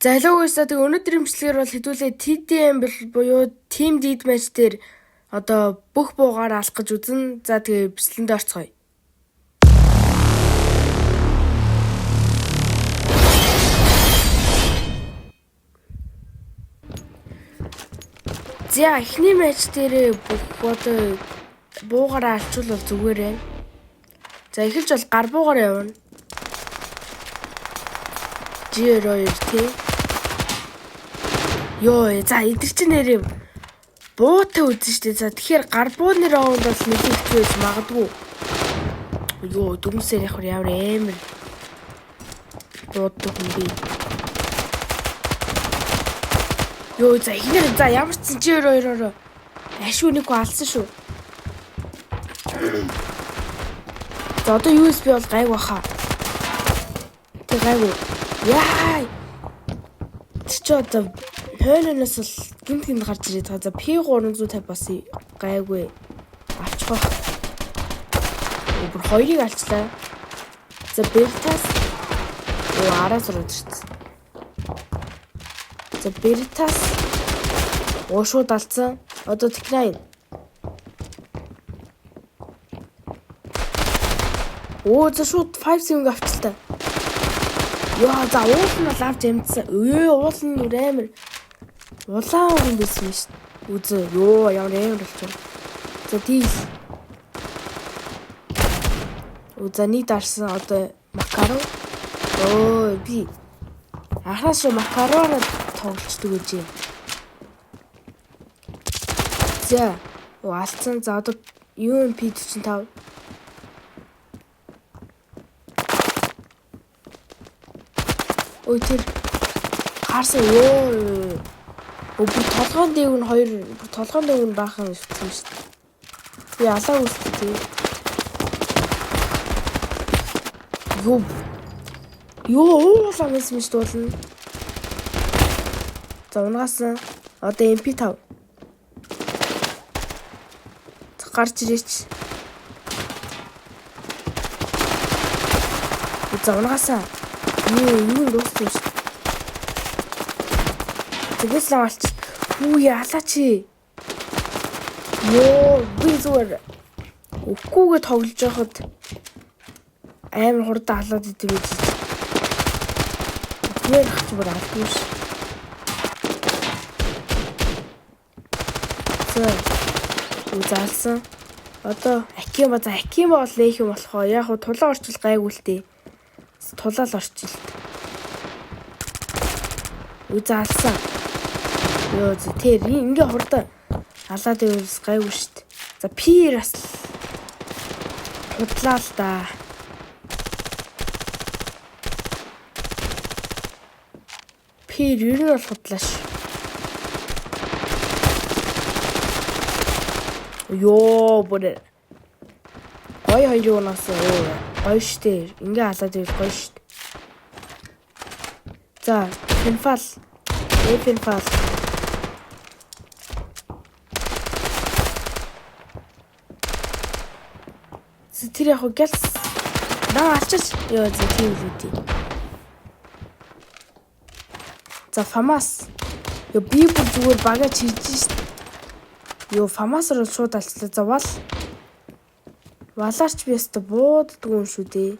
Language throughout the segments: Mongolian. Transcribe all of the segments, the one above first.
За hello guys, тэг өнөөдрийн бичлэгээр бол хэдүүлээ TDM буюу Team Deathmatch дээр одоо бүх буугаар алах гэж үзэн. За тэгээ бичлэгэнд орцгоё. За эхний матч дээр бүх одоо буугаар алчвал зүгээр байна. За эхэлж бол гар буугаар явна. G2 тий. Йоо, за эдгэр чи нэр буутай үзэн штэ. За тэгэхээр гар бууны раунд бол нэг ихвэж магадгүй. Йоо, дүмсээр ямар амар бууддаг юм би. Йоо, за ихнэр за ямар ч G2-ороо ашгүй алсан шүү. За одоо USB бол гайг баха. Тэг гайгүй. Яа. Чи одоо хойноос бол гинт гарч ирээд байгаа. За P350 бас гайгүй авчих байх. Өөр хоёрыг алчлаа. За Veritas араас руудчихсан. За Veritas шууд алцсан. Одоо Teknine. За шууд 5-7 авчлаа. Яа, за уул нь бол авч амжсан. Уул нь амар улаан хүн байсан шүү дээ. Үзээ. Йоо, ямар амар болчихсон. За тийш. За нэг дарсан одоо макаро. Би анхаас макароноо тоглолцдог гэж. За алцсан. За одоо UMP45. Ой тэр харсан ёо. Бүр толгойн дээг нь хоёр толгойн дээг нь баахан шүтсэн шүү дээ. Би алаа үстэй тий. Ёо ууламс мэт дуулна. За унгасан одоо MP5. Гарч ирээч. За унгасан юу дууссан шүү. Тэгээс л авалч. Ялаач. Ёо, би зүгээр өгөхгүйгээ тоглож байхад амар хурдан халаад идэв гэж. Тэр хач бүр алдгүй ш. Заалсан. Одоо Акима бол нэх юм болохоо. Яг хуу тулаа орчил гайгүй л тээ. Тулаал орчил. Заалсан. Ёо, тэр ингээ хурдан халаад байвс гайгүй штт. За пирас худлаа л да. Пир юу бол худлааш. Ёо, бүр гой хоёрын унаас гоё штэ. Ингээ халаад байвс гоё штт. За, Финфал. Финфал. Тэр яг гялс. Алчаач. Ёо, тийм л үгүй. За Фамас. Ёо би бүр зүгээр багаж хийж шít. Ёо Фамас руу шууд алчлаа. За Валаарч би өстө бууддаг юм шүү дээ.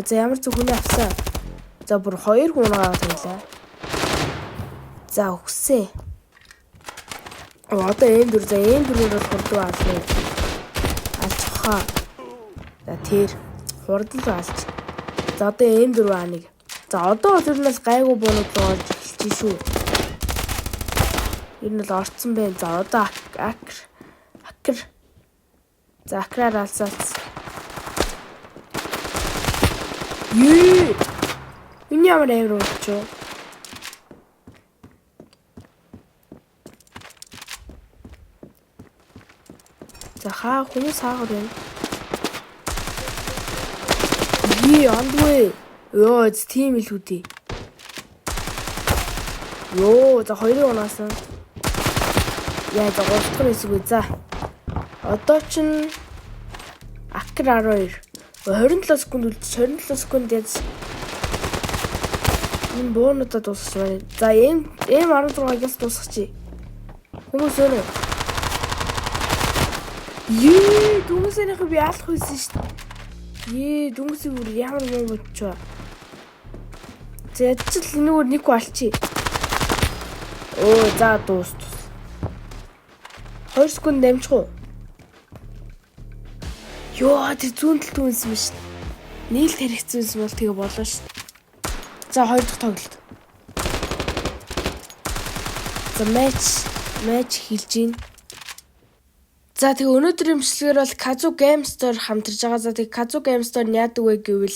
За ямар ч хүний авсаа. За бүр 2 хүнээ тавилаа. За өгсөө. Одоо энэ4 бол хурдан ална. Алцхаа. За тэр хурдан алч. За одоо энэ4 За одоо тэрнээс гайгүй буунууд руу орж эхэлж шүү. Энэ нь л орцсон байна. За одоо акр. За акраар алсаац. Энэ ямар амар болчихоо. За хүмүүс хаагар байна. Андгүй. Ёо, тийм л үдээ. Ёо, за хоёрын унаас. Яа, за 3 дахь хэсэг. За. Одоо чин акр 12. 27 секунд үлдчих. 27 секунд яаж Энэ боонуудаа дуусгаж байна. За M16-аас дуусгачих. Хүмүүс өнөө. Дүнсэнийх би алах байсан шүү дээ. Дүнсийн бүр ямар муу бодчоо. За ядчил энэгээр нэг алчи. За дуус. 2 секунд дамжих уу? Тэр зүүн талд түнс юм шүү дээ. Нийл тарихцсан бол тэгээ болоо шүү дээ. За 2 дахь тоглолт. За матч хэлж гин. За тэгээ өнөөдрийн бичлэгээр бол Kazoo Game Store хамтарж байгаа. За тэгээ Kazoo Game Store нь яадаг вэ гэвэл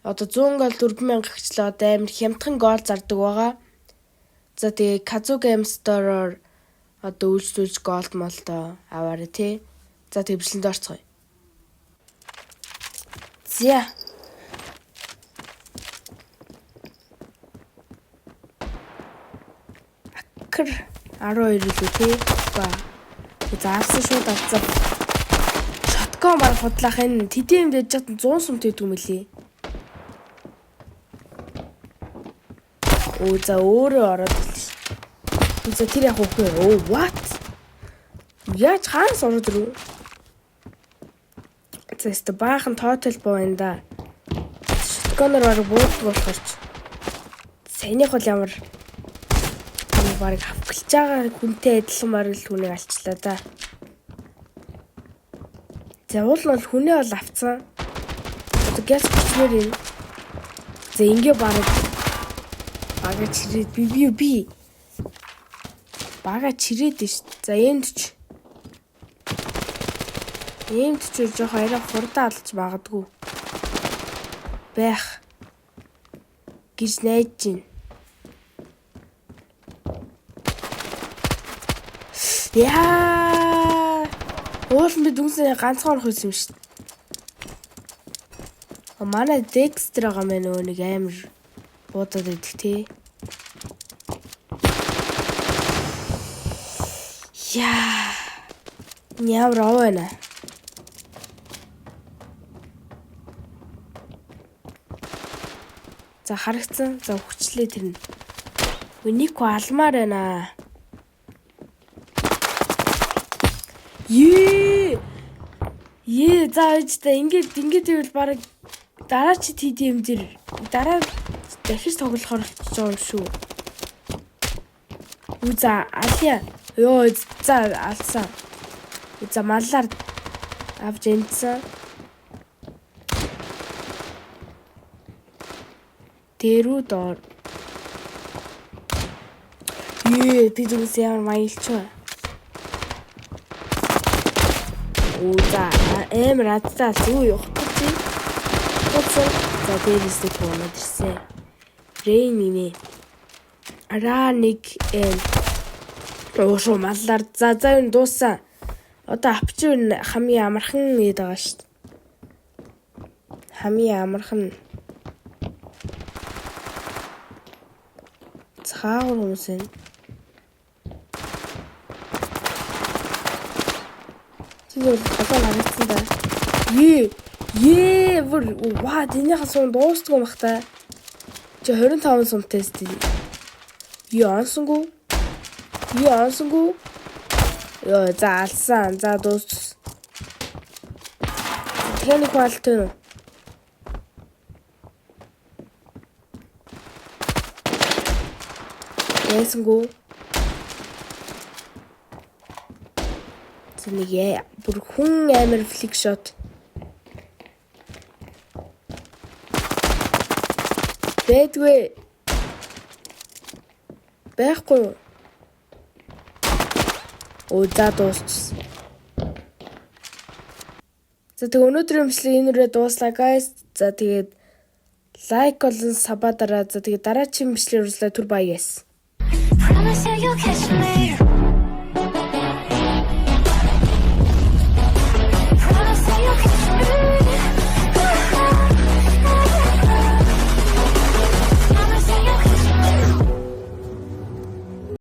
одоо 100 гол 4000 гихчлээ одоо амар хямдхан гол зардаг байгаа. За тэгээ Kazoo Game Store-оор одоо үйлчлүүлж голд молтой аваарай тий. За тэгээ бичлэгэнд орцгоё. За 12 илүү тий. Заасан шууд авцаа. Shotgun баг худлах энэ TDM дэж чад 100 сум тэдэг юм лээ. За өөрөө ороод ирсэн. За тэр яг үгүй. What? Яаж хаанаас ороод ирв? За өстө баахан total боо энэ да. Shotgun-оор баг болохоор ч. Саяных бол ямар баг авчилж байгаа хүнтэй адилхан маргал хүнийг алчлаа да. За уул нь бол хүнээ бол авцсан. Одоо газ бичмээр юм. За ингээ баг чирээд би бага чирээд ш. За эмдч жоох арай хурдан алж магадгүй байх гэж найдаж байна. Уул нь дүнсээ ганцхан орох юм шүү дээ. Манай Dexter байгаа мэн нэг амар буудаад идэх тий. Ямар аваа. За харагцсан. За хүчлээ тэрнэ. Үнийг алмаар байна. За ичтэй ингээд ивэл баг дараа чи TDM дээр дараа дахиж тоглохоор болчихж байгаа юм шүү. За алия. За алсан. За маллаар авч энцсэн. Тэрүү доор. Би зүгээс ямар маялч вэ? За амар адтаа зүү явах чи. За дээрээс нэг бонод ирсэн. Рейнинэ. Нэг шо маллаар за энэ дууссан. Одоо авч хамгийн амархан нээд байгаа шүү дээ. Хамгийн амархан. Цаагаар хүмүүсээ. Зүгээр халуун харагдсан да. Тэнийхээ сум дуустгүй мах та. Чи 25 сум тест. Ансангүй. За алсан. За дуус. Тэний квалтэй. Ясангүй. Зэнийгээ бүр хүн амар флик шот. Бэдвэ. Байхгүй. За дуусчихсан. За тэгээ өнөөдрийн бичлэг энэрээ дууслаа guys. За тэгээд лайк болон сабаа дараа. За тэгээд дараагийн бичлэгээр үрлээ түр баяс.